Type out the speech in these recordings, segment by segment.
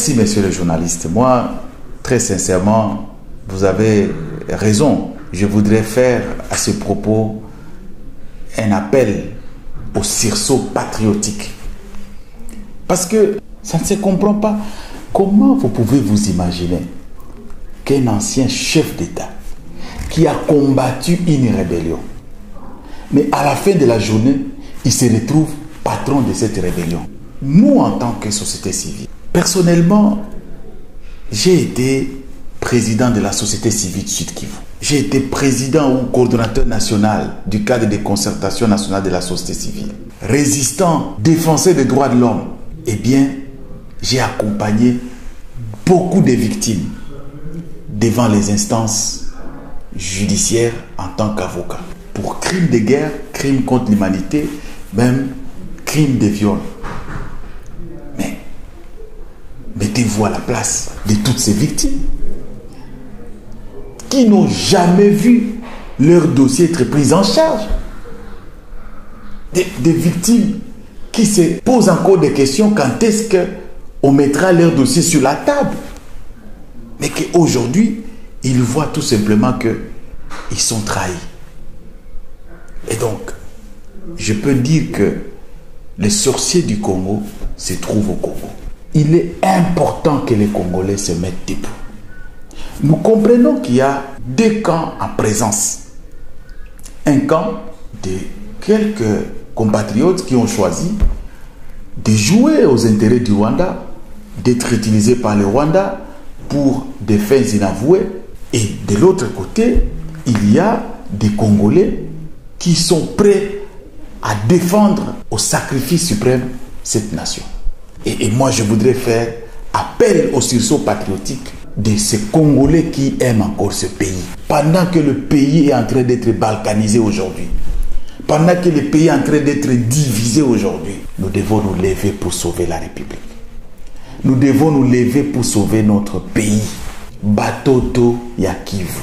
Merci, monsieur le journaliste. Moi, très sincèrement, vous avez raison. Je voudrais faire à ce propos un appel au sursaut patriotique. Parce que ça ne se comprend pas. Comment vous pouvez vous imaginer qu'un ancien chef d'État qui a combattu une rébellion, mais à la fin de la journée, il se retrouve patron de cette rébellion? Nous, en tant que société civile, personnellement, j'ai été président de la société civile Sud Kivu. J'ai été président ou coordonnateur national du cadre de concertation nationale de la société civile. Résistant, défenseur des droits de l'homme. Eh bien, j'ai accompagné beaucoup de victimes devant les instances judiciaires en tant qu'avocat. Pour crimes de guerre, crimes contre l'humanité, même crimes de viol. Mais mettez-vous à la place de toutes ces victimes qui n'ont jamais vu leur dossier être pris en charge. Des victimes qui se posent encore des questions quand est-ce qu'on mettra leur dossier sur la table. Mais qu'aujourd'hui, ils voient tout simplement qu'ils sont trahis. Et donc, je peux dire que les sorciers du Congo se trouvent au Congo. Il est important que les Congolais se mettent debout. Nous comprenons qu'il y a deux camps en présence. Un camp de quelques compatriotes qui ont choisi de jouer aux intérêts du Rwanda, d'être utilisés par le Rwanda pour des fins inavouées. Et de l'autre côté, il y a des Congolais qui sont prêts à défendre au sacrifice suprême cette nation. Et moi, je voudrais faire appel au sursaut patriotique de ces Congolais qui aiment encore ce pays. Pendant que le pays est en train d'être balkanisé aujourd'hui, pendant que le pays est en train d'être divisé aujourd'hui, nous devons nous lever pour sauver la République. Nous devons nous lever pour sauver notre pays. Batoto ya Kivu,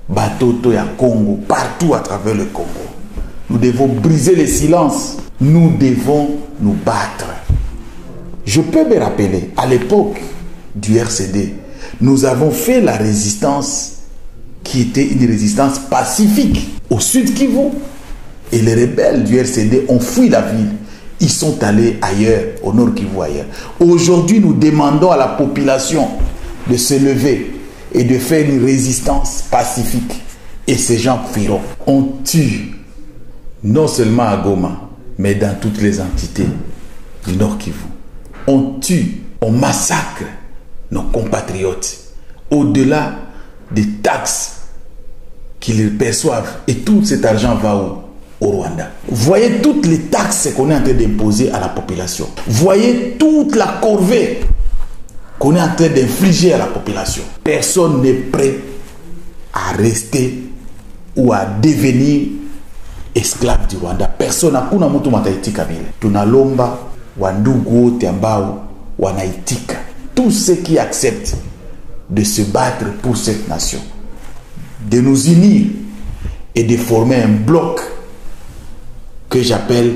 Batoto ya Congo, partout à travers le Congo. Nous devons briser le silence. Nous devons nous battre. Je peux me rappeler, à l'époque du RCD, nous avons fait la résistance qui était une résistance pacifique au Sud Kivu. Et les rebelles du RCD ont fui la ville. Ils sont allés ailleurs, au Nord Kivu ailleurs. Aujourd'hui, nous demandons à la population de se lever et de faire une résistance pacifique. Et ces gens fuiront. On tue, non seulement à Goma, mais dans toutes les entités du Nord Kivu. On tue, on massacre nos compatriotes. Au-delà des taxes qu'ils perçoivent. Et tout cet argent va où? Au Rwanda. Voyez toutes les taxes qu'on est en train d'imposer à la population. Voyez toute la corvée qu'on est en train d'infliger à la population. Personne n'est prêt à rester ou à devenir esclave du Rwanda. Personne. Hakuna mtu mataitika vile. Tunalomba wandugu wote ambao wanaitika. Tous ceux qui acceptent de se battre pour cette nation. De nous unir et de former un bloc que j'appelle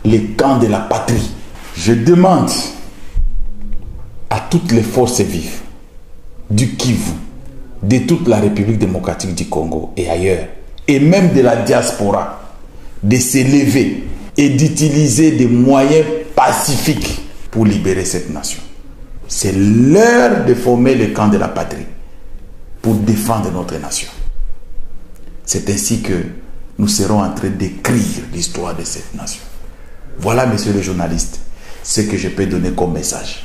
les camps de la patrie. Je demande à toutes les forces vives du Kivu, de toute la République démocratique du Congo et ailleurs, et même de la diaspora, de se lever et d'utiliser des moyens pacifiques pour libérer cette nation. C'est l'heure de former le camp de la patrie pour défendre notre nation. C'est ainsi que nous serons en train d'écrire l'histoire de cette nation. Voilà, messieurs les journalistes, ce que je peux donner comme message.